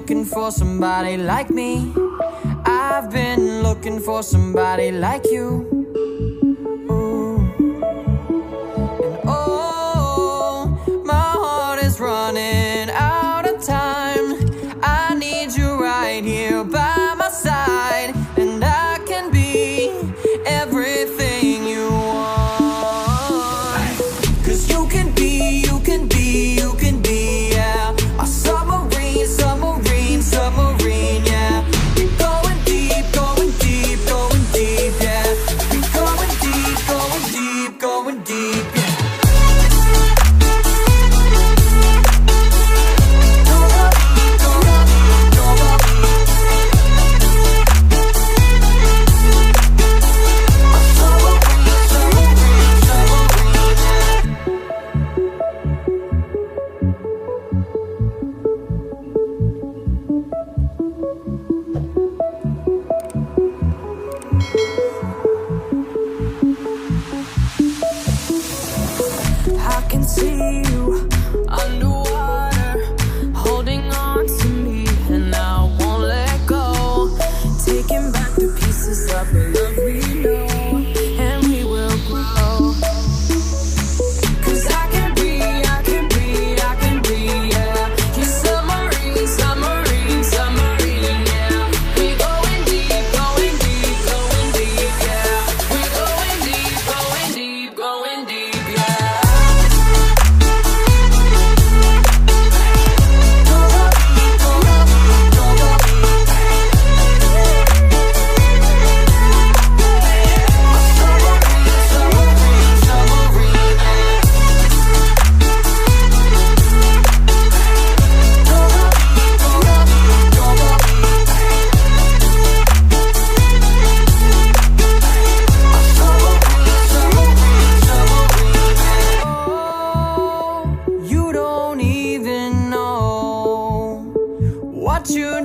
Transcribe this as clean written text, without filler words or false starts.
looking for somebody like me. I've been looking for somebody like you. Ooh. And oh, my heart is running out of time. I need you right here by my side, and I can be everything you want. 'Cause you can be, you can be, you can be, yeah, a submarine, submarine, submarine, yeah. We're going deep, going deep, going deep, yeah. We're going deep, going deep, going deep, yeah. I can see you underwater, holding on to me, and I won't let go. Taking back the pieces of the love we know, and we will grow. 'Cause I can be, I can be, I can be, yeah. You're submarine, submarine, submarine, yeah. We're going deep, going deep, going deep, yeah. We're going deep, going deep, going deep, yeah. You don't even know what you